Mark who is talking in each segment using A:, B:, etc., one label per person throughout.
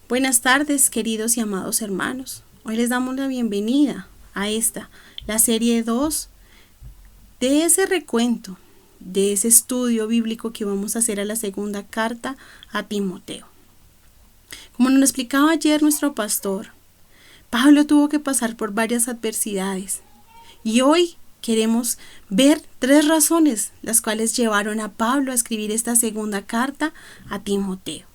A: Buenas tardes, queridos y amados hermanos. Hoy les damos la bienvenida a la serie 2 de ese recuento, de ese estudio bíblico que vamos a hacer a la segunda carta a Timoteo. Como nos lo explicaba ayer nuestro pastor, Pablo tuvo que pasar por varias adversidades y hoy queremos ver 3 razones las cuales llevaron a Pablo a escribir esta segunda carta a Timoteo.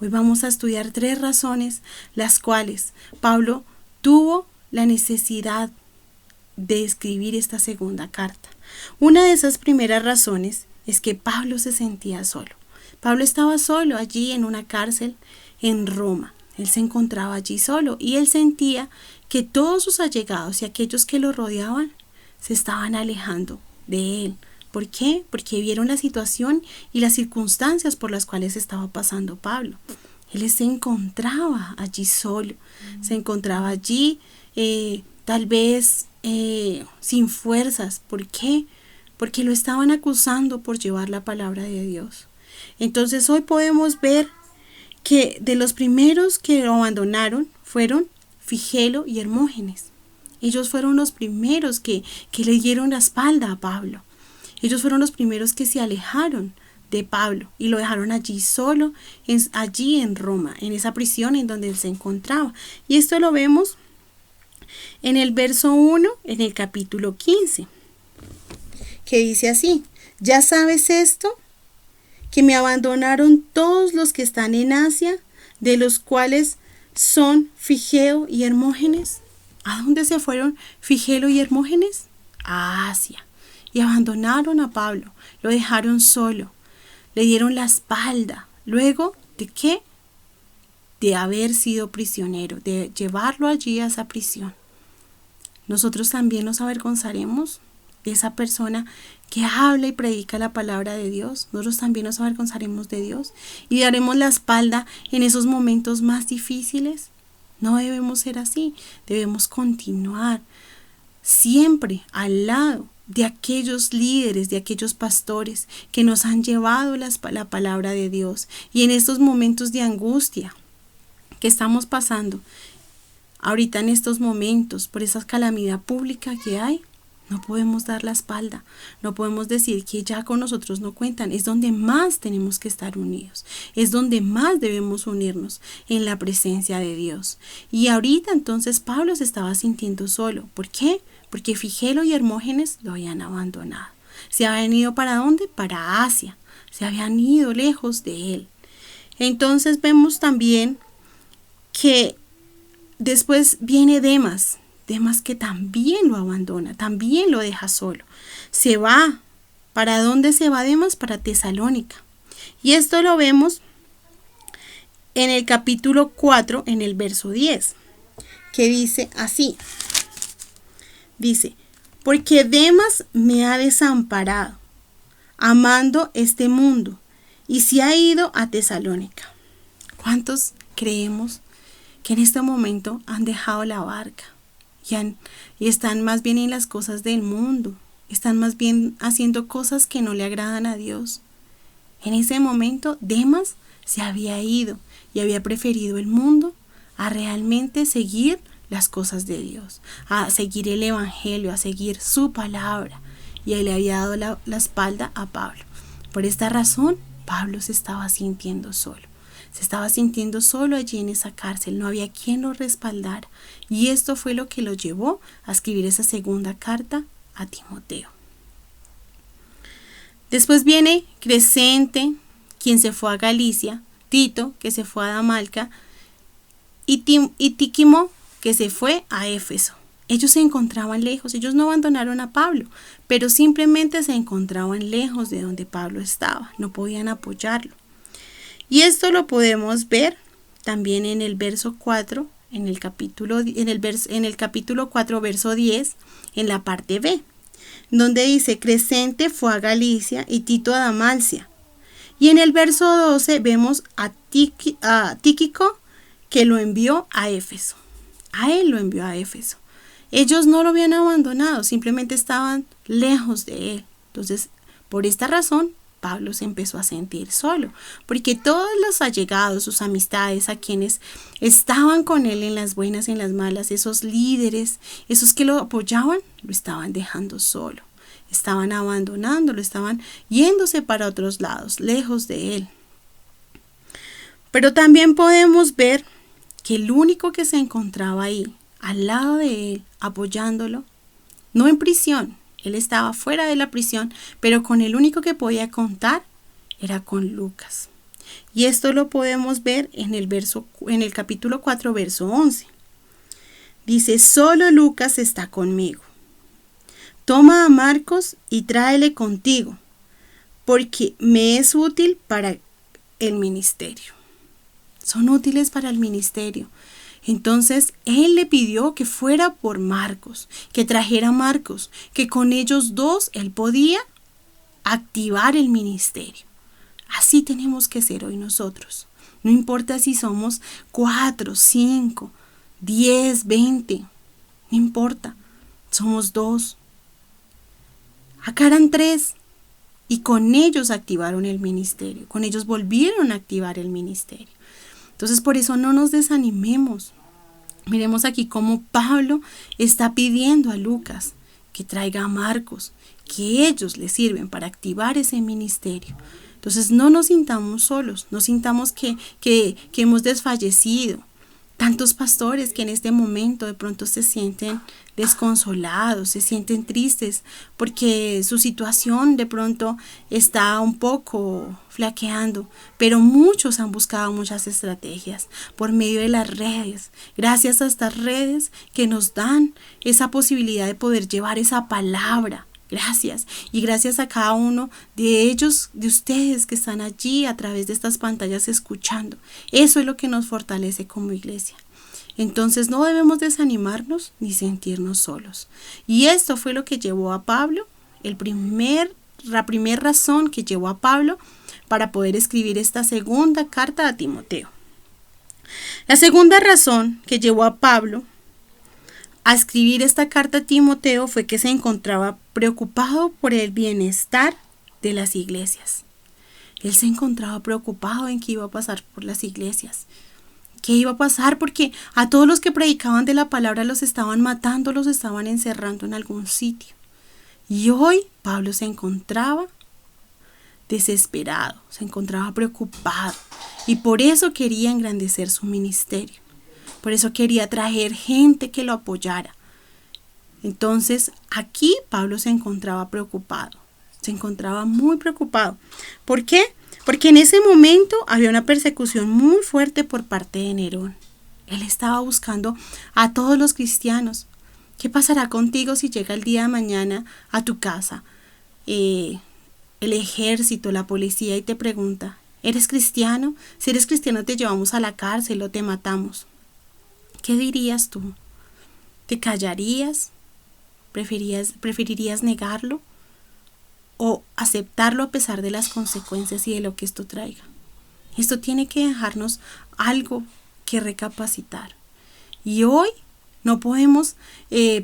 A: Hoy vamos a estudiar 3 razones las cuales Pablo tuvo la necesidad de escribir esta segunda carta. Una de esas primeras razones es que Pablo se sentía solo. Pablo estaba solo allí en una cárcel en Roma. Él se encontraba allí solo y él sentía que todos sus allegados y aquellos que lo rodeaban se estaban alejando de él. ¿Por qué? Porque vieron la situación y las circunstancias por las cuales estaba pasando Pablo. Él se encontraba allí solo, se encontraba allí tal vez sin fuerzas. ¿Por qué? Porque lo estaban acusando por llevar la palabra de Dios. Entonces hoy podemos ver que de los primeros que lo abandonaron fueron Figelo y Hermógenes. Ellos fueron los primeros que le dieron la espalda a Pablo. Ellos fueron los primeros que se alejaron de Pablo y lo dejaron allí solo, allí en Roma, en esa prisión en donde él se encontraba. Y esto lo vemos en el verso 1, en el capítulo 15, que dice así: ¿Ya sabes esto? Que me abandonaron todos los que están en Asia, de los cuales son Figelo y Hermógenes. ¿A dónde se fueron Figelo y Hermógenes? A Asia. Y abandonaron a Pablo, lo dejaron solo, le dieron la espalda. ¿Luego de qué? De haber sido prisionero, de llevarlo allí a esa prisión. Nosotros también nos avergonzaremos de esa persona que habla y predica la palabra de Dios. Nosotros también nos avergonzaremos de Dios y daremos la espalda en esos momentos más difíciles. No debemos ser así, debemos continuar siempre al lado de aquellos líderes, de aquellos pastores que nos han llevado la palabra de Dios. Y en estos momentos de angustia que estamos pasando, ahorita en estos momentos, por esa calamidad pública que hay, no podemos dar la espalda, no podemos decir que ya con nosotros no cuentan. Es donde más tenemos que estar unidos, es donde más debemos unirnos en la presencia de Dios. Y ahorita entonces Pablo se estaba sintiendo solo. ¿Por qué? Porque Figelo y Hermógenes lo habían abandonado. ¿Se habían ido para dónde? Para Asia. Se habían ido lejos de él. Entonces vemos también que después viene Demas. Demas que también lo abandona, también lo deja solo. Se va. ¿Para dónde se va Demas? Para Tesalónica. Y esto lo vemos en el capítulo 4, en el verso 10, que dice así. Dice: porque Demas me ha desamparado, amando este mundo, y se ha ido a Tesalónica. ¿Cuántos creemos que en este momento han dejado la barca y están más bien en las cosas del mundo? Están más bien haciendo cosas que no le agradan a Dios. En ese momento Demas se había ido y había preferido el mundo a realmente seguir las cosas de Dios, a seguir el evangelio, a seguir su palabra, y él le había dado la espalda a Pablo. Por esta razón Pablo se estaba sintiendo solo. Se estaba sintiendo solo allí en esa cárcel, no había quien lo respaldara, y esto fue lo que lo llevó a escribir esa segunda carta a Timoteo. Después viene Crescente, quien se fue a Galicia, Tito, que se fue a Damalca, y Tíquimo, que se fue a Éfeso. Ellos se encontraban lejos, ellos no abandonaron a Pablo, pero simplemente se encontraban lejos de donde Pablo estaba, no podían apoyarlo. Y esto lo podemos ver también en el verso 4, en el capítulo 4, verso 10, en la parte B, donde dice: Crescente fue a Galicia y Tito a Dalmacia. Y en el verso 12 vemos a Tíquico, que lo envió a Éfeso. A él lo envió a Éfeso. Ellos no lo habían abandonado, simplemente estaban lejos de él. Entonces, por esta razón, Pablo se empezó a sentir solo, porque todos los allegados, sus amistades, a quienes estaban con él en las buenas y en las malas, esos líderes, esos que lo apoyaban, lo estaban dejando solo, estaban abandonándolo, estaban yéndose para otros lados, lejos de él. Pero también podemos ver que el único que se encontraba ahí, al lado de él, apoyándolo, no en prisión, él estaba fuera de la prisión, pero con el único que podía contar era con Lucas. Y esto lo podemos ver en el capítulo 4, verso 11. Dice, solo Lucas está conmigo. Toma a Marcos y tráele contigo, porque me es útil para el ministerio. Son útiles para el ministerio. Entonces él le pidió que fuera por Marcos, que trajera a Marcos, que con ellos dos él podía activar el ministerio. Así tenemos que ser hoy nosotros. No importa si somos 4, 5, 10, 20, no importa. Somos 2. Acá eran 3 y con ellos activaron el ministerio, con ellos volvieron a activar el ministerio. Entonces por eso no nos desanimemos. Miremos aquí cómo Pablo está pidiendo a Lucas que traiga a Marcos, que ellos le sirven para activar ese ministerio. Entonces no nos sintamos solos, no sintamos que hemos desfallecido. Tantos pastores que en este momento de pronto se sienten desconsolados, se sienten tristes porque su situación de pronto está un poco flaqueando, pero muchos han buscado muchas estrategias por medio de las redes, gracias a estas redes que nos dan esa posibilidad de poder llevar esa palabra. Gracias. Y gracias a cada uno de ellos, de ustedes que están allí a través de estas pantallas escuchando. Eso es lo que nos fortalece como iglesia. Entonces no debemos desanimarnos ni sentirnos solos. Y esto fue lo que llevó a Pablo, la primera razón que llevó a Pablo para poder escribir esta segunda carta a Timoteo. La segunda razón que llevó a Pablo a escribir esta carta a Timoteo fue que se encontraba preocupado por el bienestar de las iglesias. Él se encontraba preocupado en qué iba a pasar por las iglesias. ¿Qué iba a pasar? Porque a todos los que predicaban de la palabra los estaban matando, los estaban encerrando en algún sitio. Y hoy Pablo se encontraba desesperado, se encontraba preocupado y por eso quería engrandecer su ministerio. Por eso quería traer gente que lo apoyara. Entonces aquí Pablo se encontraba preocupado, se encontraba muy preocupado. ¿Por qué? Porque en ese momento había una persecución muy fuerte por parte de Nerón. Él estaba buscando a todos los cristianos. ¿Qué pasará contigo si llega el día de mañana a tu casa el ejército, la policía y te pregunta, ¿eres cristiano? Si eres cristiano te llevamos a la cárcel o te matamos. ¿Qué dirías tú? ¿Te callarías? ¿Preferirías negarlo? ¿O aceptarlo a pesar de las consecuencias y de lo que esto traiga? Esto tiene que dejarnos algo que recapacitar. Y hoy no podemos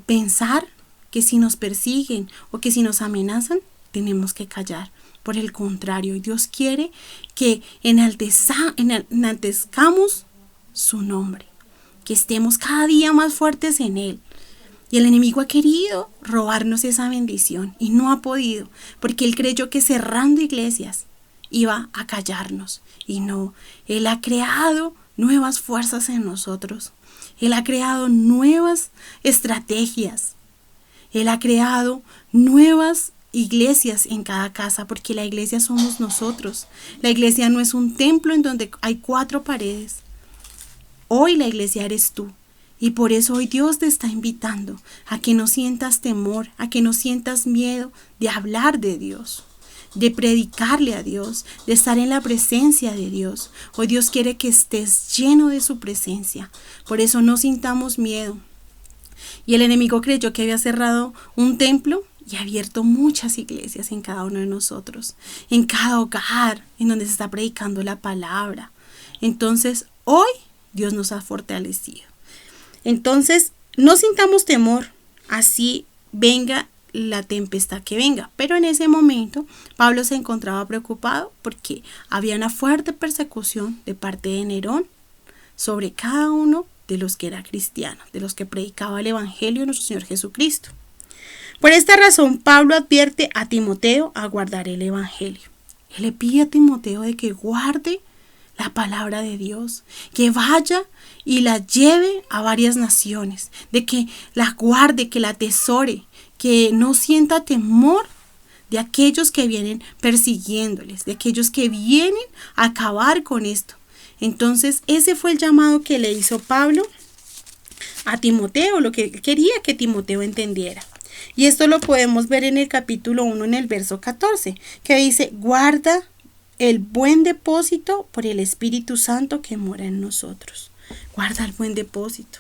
A: pensar que si nos persiguen o que si nos amenazan, tenemos que callar. Por el contrario, Dios quiere que enaltezcamos su nombre, que estemos cada día más fuertes en Él. Y el enemigo ha querido robarnos esa bendición y no ha podido, porque él creyó que cerrando iglesias iba a callarnos. Y no, Él ha creado nuevas fuerzas en nosotros. Él ha creado nuevas estrategias. Él ha creado nuevas iglesias en cada casa, porque la iglesia somos nosotros. La iglesia no es un templo en donde hay 4 paredes. Hoy la iglesia eres tú. Y por eso hoy Dios te está invitando a que no sientas temor, a que no sientas miedo de hablar de Dios, de predicarle a Dios, de estar en la presencia de Dios. Hoy Dios quiere que estés lleno de su presencia. Por eso no sintamos miedo. Y el enemigo creyó que había cerrado un templo y ha abierto muchas iglesias en cada uno de nosotros, en cada hogar en donde se está predicando la palabra. Entonces hoy Dios nos ha fortalecido. Entonces, no sintamos temor, así venga la tempestad que venga. Pero en ese momento Pablo se encontraba preocupado porque había una fuerte persecución de parte de Nerón sobre cada uno de los que era cristiano, de los que predicaba el evangelio de nuestro Señor Jesucristo. Por esta razón, Pablo advierte a Timoteo a guardar el evangelio. Él le pide a Timoteo de que guarde la palabra de Dios, que vaya y la lleve a varias naciones, de que la guarde, que la atesore, que no sienta temor de aquellos que vienen persiguiéndoles, de aquellos que vienen a acabar con esto. Entonces, ese fue el llamado que le hizo Pablo a Timoteo, lo que quería que Timoteo entendiera. Y esto lo podemos ver en el capítulo 1, en el verso 14, que dice: guarda el buen depósito por el Espíritu Santo que mora en nosotros. Guarda el buen depósito.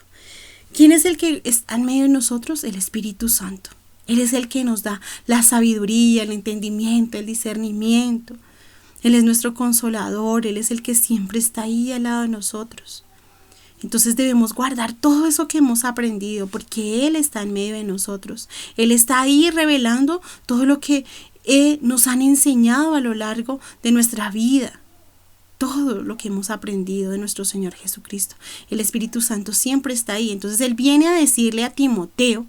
A: ¿Quién es el que está en medio de nosotros? El Espíritu Santo. Él es el que nos da la sabiduría, el entendimiento, el discernimiento. Él es nuestro consolador. Él es el que siempre está ahí al lado de nosotros. Entonces debemos guardar todo eso que hemos aprendido, porque Él está en medio de nosotros. Él está ahí revelando todo lo que nos han enseñado a lo largo de nuestra vida. Todo lo que hemos aprendido de nuestro Señor Jesucristo. El Espíritu Santo siempre está ahí. Entonces Él viene a decirle a Timoteo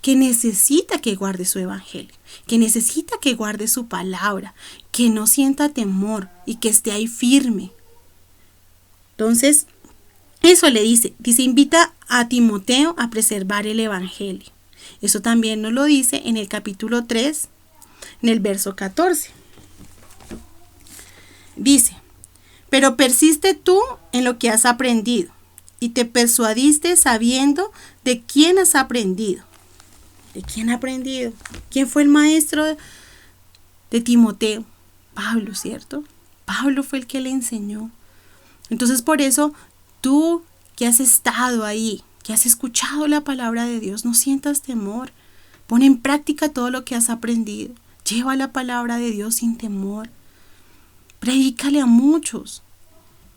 A: que necesita que guarde su evangelio, que necesita que guarde su palabra, que no sienta temor y que esté ahí firme. Entonces, eso le dice, invita a Timoteo a preservar el evangelio. Eso también nos lo dice en el capítulo 3, en el verso 14. Dice: pero persiste tú en lo que has aprendido y te persuadiste sabiendo de quién has aprendido. ¿De quién ha aprendido? ¿Quién fue el maestro de Timoteo? Pablo, ¿cierto? Pablo fue el que le enseñó. Entonces, por eso, tú que has estado ahí, que has escuchado la palabra de Dios, no sientas temor. Pon en práctica todo lo que has aprendido. Lleva la palabra de Dios sin temor. Predícale a muchos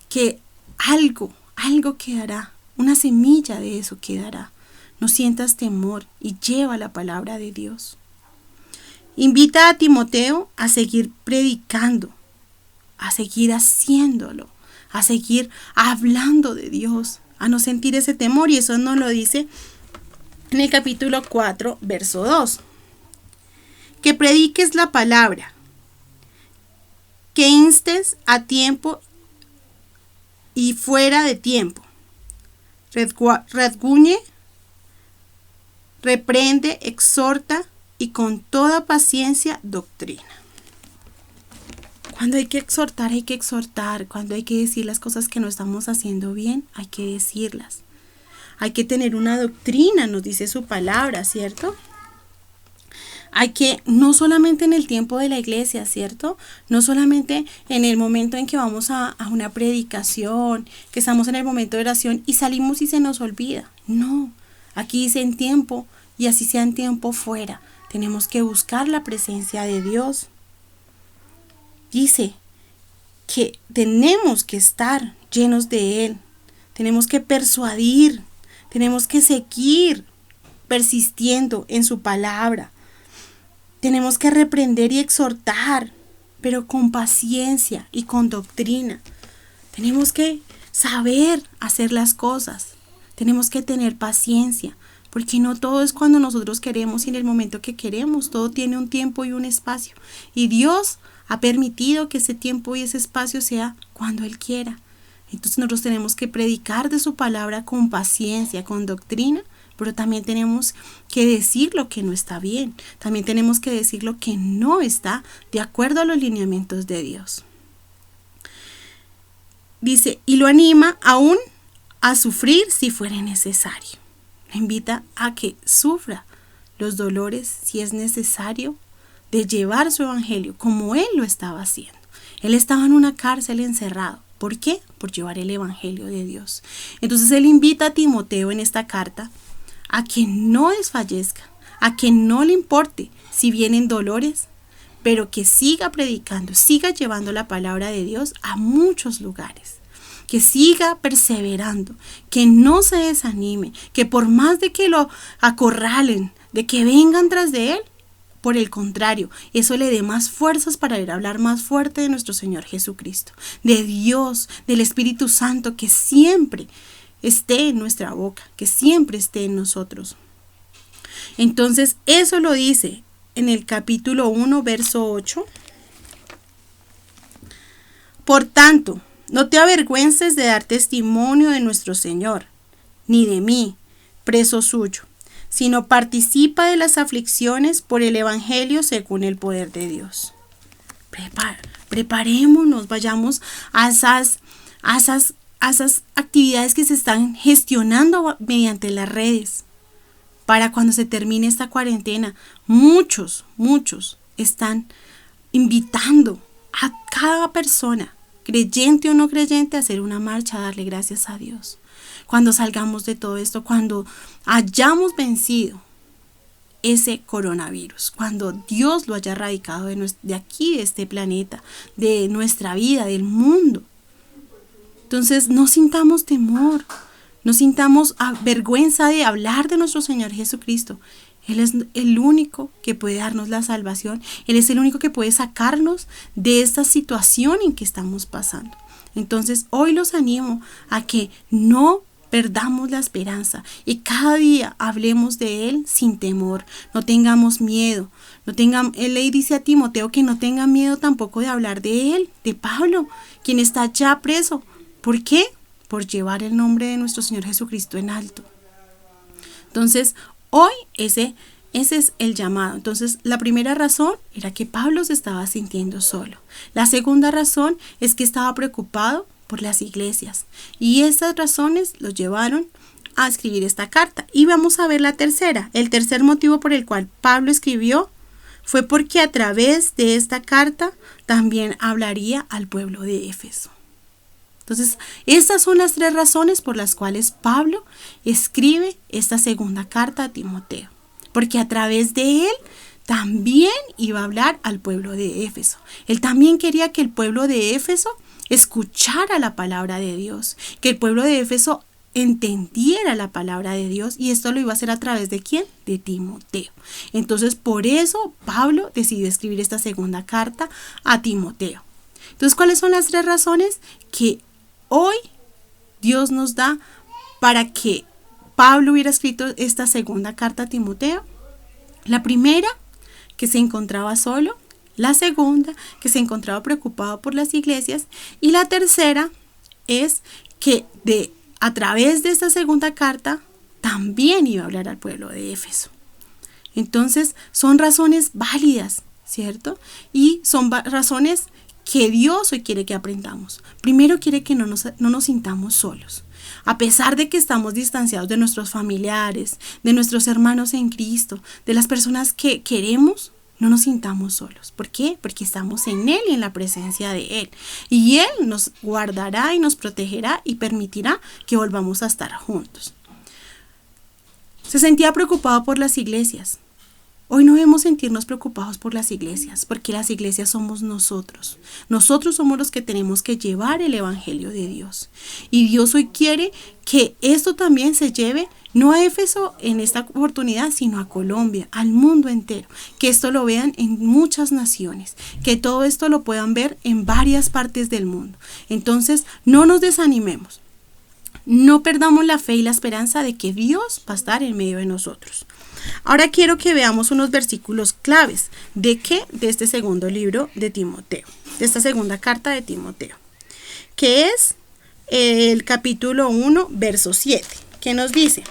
A: que algo quedará, una semilla de eso quedará. No sientas temor y lleva la palabra de Dios. Invita a Timoteo a seguir predicando, a seguir haciéndolo, a seguir hablando de Dios, a no sentir ese temor. Y eso nos lo dice en el capítulo 4, verso 2. Que prediques la palabra, que instes a tiempo y fuera de tiempo. Redguñe, reprende, exhorta y con toda paciencia doctrina. Cuando hay que exhortar. Cuando hay que decir las cosas que no estamos haciendo bien, hay que decirlas. Hay que tener una doctrina, nos dice su palabra, ¿cierto? Hay que, no solamente en el tiempo de la iglesia, ¿cierto? No solamente en el momento en que vamos a una predicación, que estamos en el momento de oración y salimos y se nos olvida. No, aquí dice en tiempo, y así sea en tiempo fuera. Tenemos que buscar la presencia de Dios. Dice que tenemos que estar llenos de Él. Tenemos que persuadir. Tenemos que seguir persistiendo en su palabra. Tenemos que reprender y exhortar, pero con paciencia y con doctrina. Tenemos que saber hacer las cosas. Tenemos que tener paciencia, porque no todo es cuando nosotros queremos y en el momento que queremos. Todo tiene un tiempo y un espacio. Y Dios ha permitido que ese tiempo y ese espacio sea cuando Él quiera. Entonces nosotros tenemos que predicar de su palabra con paciencia, con doctrina, pero también tenemos que decir lo que no está bien. También tenemos que decir lo que no está de acuerdo a los lineamientos de Dios. Dice, y lo anima aún a sufrir si fuere necesario. Le invita a que sufra los dolores si es necesario de llevar su evangelio como Él lo estaba haciendo. Él estaba en una cárcel encerrado. ¿Por qué? Por llevar el evangelio de Dios. Entonces Él invita a Timoteo en esta carta a que no desfallezca, a que no le importe si vienen dolores, pero que siga predicando, siga llevando la palabra de Dios a muchos lugares, que siga perseverando, que no se desanime, que por más de que lo acorralen, de que vengan tras de Él, por el contrario, eso le dé más fuerzas para ir a hablar más fuerte de nuestro Señor Jesucristo, de Dios, del Espíritu Santo, que siempre esté en nuestra boca, que siempre esté en nosotros. Entonces, eso lo dice en el capítulo 1, verso 8. Por tanto, no te avergüences de dar testimonio de nuestro Señor, ni de mí, preso suyo, sino participa de las aflicciones por el Evangelio según el poder de Dios. Preparémonos, vayamos a esas actividades que se están gestionando mediante las redes. Para cuando se termine esta cuarentena, muchos están invitando a cada persona, creyente o no creyente, a hacer una marcha, a darle gracias a Dios. Cuando salgamos de todo esto, cuando hayamos vencido ese coronavirus, cuando Dios lo haya erradicado de aquí, de este planeta, de nuestra vida, del mundo. Entonces, no sintamos temor, no sintamos vergüenza de hablar de nuestro Señor Jesucristo. Él es el único que puede darnos la salvación. Él es el único que puede sacarnos de esta situación en que estamos pasando. Entonces, hoy los animo a que no perdamos la esperanza y cada día hablemos de Él sin temor. No tengamos miedo. Él le dice a Timoteo que no tenga miedo tampoco de hablar de Él, de Pablo, quien está ya preso. ¿Por qué? Por llevar el nombre de nuestro Señor Jesucristo en alto. Entonces, hoy ese es el llamado. Entonces, la primera razón era que Pablo se estaba sintiendo solo. La segunda razón es que estaba preocupado por las iglesias. Y esas razones lo llevaron a escribir esta carta. Y vamos a ver la tercera. El tercer motivo por el cual Pablo escribió fue porque a través de esta carta también hablaría al pueblo de Éfeso. Entonces, estas son las tres razones por las cuales Pablo escribe esta segunda carta a Timoteo. Porque a través de él también iba a hablar al pueblo de Éfeso. Él también quería que el pueblo de Éfeso escuchara la palabra de Dios, que el pueblo de Éfeso entendiera la palabra de Dios, y esto lo iba a hacer a través de ¿quién? De Timoteo. Entonces, por eso Pablo decidió escribir esta segunda carta a Timoteo. Entonces, ¿cuáles son las tres razones que hoy Dios nos da para que Pablo hubiera escrito esta segunda carta a Timoteo? La primera, que se encontraba solo. La segunda, que se encontraba preocupado por las iglesias. Y la tercera es que a través de esta segunda carta también iba a hablar al pueblo de Éfeso. Entonces, son razones válidas, ¿cierto? Y son razones que Dios hoy quiere que aprendamos. Primero quiere que no nos sintamos solos. A pesar de que estamos distanciados de nuestros familiares, de nuestros hermanos en Cristo, de las personas que queremos, no nos sintamos solos. ¿Por qué? Porque estamos en Él y en la presencia de Él. Y Él nos guardará y nos protegerá y permitirá que volvamos a estar juntos. Se sentía preocupado por las iglesias. Hoy no debemos sentirnos preocupados por las iglesias, porque las iglesias somos nosotros. Nosotros somos los que tenemos que llevar el Evangelio de Dios. Y Dios hoy quiere que esto también se lleve, no a Éfeso en esta oportunidad, sino a Colombia, al mundo entero. Que esto lo vean en muchas naciones, que todo esto lo puedan ver en varias partes del mundo. Entonces, no nos desanimemos. No perdamos la fe y la esperanza de que Dios va a estar en medio de nosotros. Ahora quiero que veamos unos versículos claves de este segundo libro de Timoteo, de esta segunda carta de Timoteo, que es el capítulo 1, verso 7, que nos dice: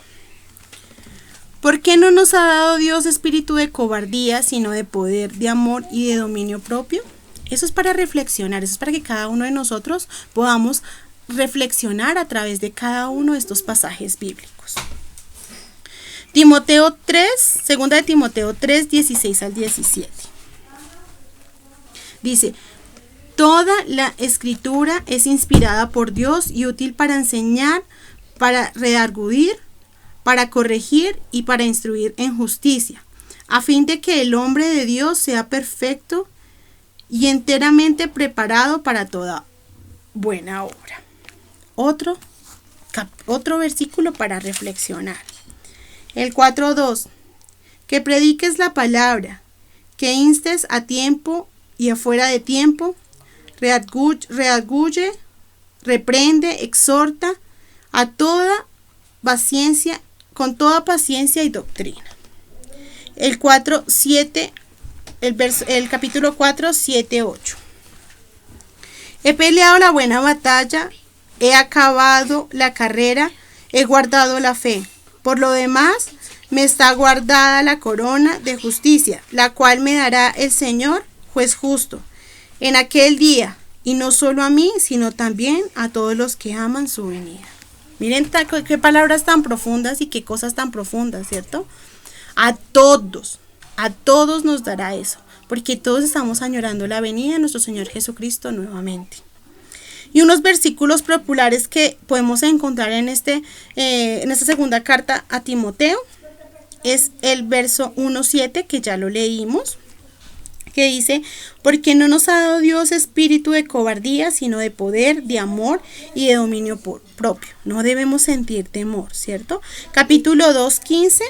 A: ¿por qué no nos ha dado Dios espíritu de cobardía, sino de poder, de amor y de dominio propio? Eso es para reflexionar, eso es para que cada uno de nosotros podamos reflexionar a través de cada uno de estos pasajes bíblicos. Timoteo 3, segunda de Timoteo 3, 16 al 17. Dice: toda la escritura es inspirada por Dios y útil para enseñar, para redarguir, para corregir y para instruir en justicia, a fin de que el hombre de Dios sea perfecto y enteramente preparado para toda buena obra. Otro versículo para reflexionar. El 4:2. Que prediques la palabra, que instes a tiempo y afuera de tiempo, redarguye, reprende, exhorta a toda paciencia, con toda paciencia y doctrina. El capítulo 4, 7, 8. He peleado la buena batalla, he acabado la carrera, he guardado la fe. Por lo demás, me está guardada la corona de justicia, la cual me dará el Señor, juez justo, en aquel día, y no solo a mí, sino también a todos los que aman su venida. Miren qué palabras tan profundas y qué cosas tan profundas, ¿cierto? A todos nos dará eso, porque todos estamos añorando la venida de nuestro Señor Jesucristo nuevamente. Y unos versículos populares que podemos encontrar en esta segunda carta a Timoteo es el verso 1:7, que ya lo leímos, que dice: porque no nos ha dado Dios espíritu de cobardía, sino de poder, de amor y de dominio propio. No debemos sentir temor, ¿cierto? Capítulo 2:15,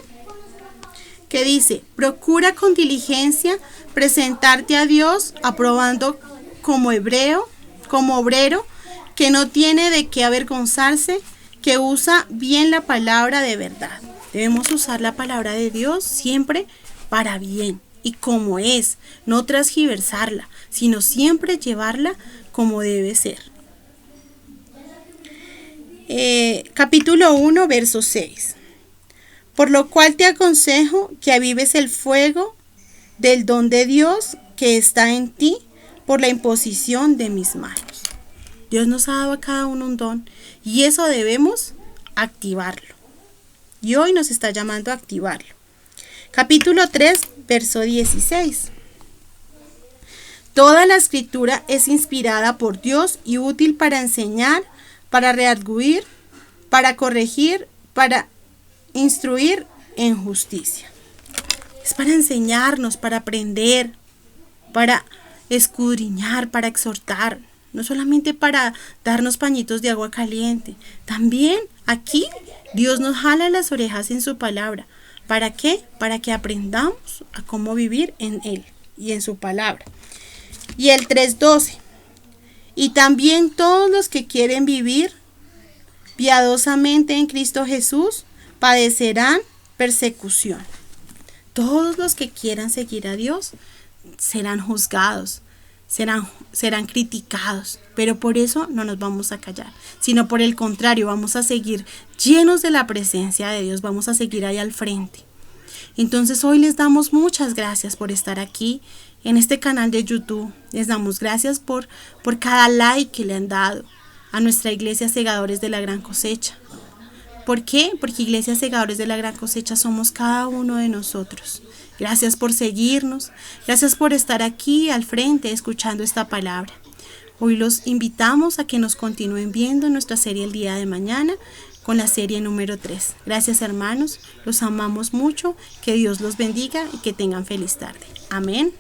A: que dice: procura con diligencia presentarte a Dios aprobando como obrero, que no tiene de qué avergonzarse, que usa bien la palabra de verdad. Debemos usar la palabra de Dios siempre para bien y como es, no transgiversarla, sino siempre llevarla como debe ser. Capítulo 1, verso 6. Por lo cual te aconsejo que avives el fuego del don de Dios que está en ti por la imposición de mis manos. Dios nos ha dado a cada uno un don y eso debemos activarlo. Y hoy nos está llamando a activarlo. Capítulo 3, verso 16. Toda la escritura es inspirada por Dios y útil para enseñar, para redarguir, para corregir, para instruir en justicia. Es para enseñarnos, para aprender, para escudriñar, para exhortar. No solamente para darnos pañitos de agua caliente. También aquí Dios nos jala las orejas en su palabra. ¿Para qué? Para que aprendamos a cómo vivir en Él y en su palabra. Y el 3:12. Y también todos los que quieren vivir piadosamente en Cristo Jesús padecerán persecución. Todos los que quieran seguir a Dios serán juzgados. Serán criticados, pero por eso no nos vamos a callar, sino por el contrario, vamos a seguir llenos de la presencia de Dios, vamos a seguir ahí al frente. Entonces hoy les damos muchas gracias por estar aquí en este canal de YouTube. Les damos gracias por cada like que le han dado a nuestra iglesia Segadores de la Gran Cosecha. ¿Por qué? Porque Iglesia Segadores de la Gran Cosecha somos cada uno de nosotros. Gracias por seguirnos, gracias por estar aquí al frente escuchando esta palabra. Hoy los invitamos a que nos continúen viendo nuestra serie el día de mañana con la serie número 3. Gracias hermanos, los amamos mucho, que Dios los bendiga y que tengan feliz tarde. Amén.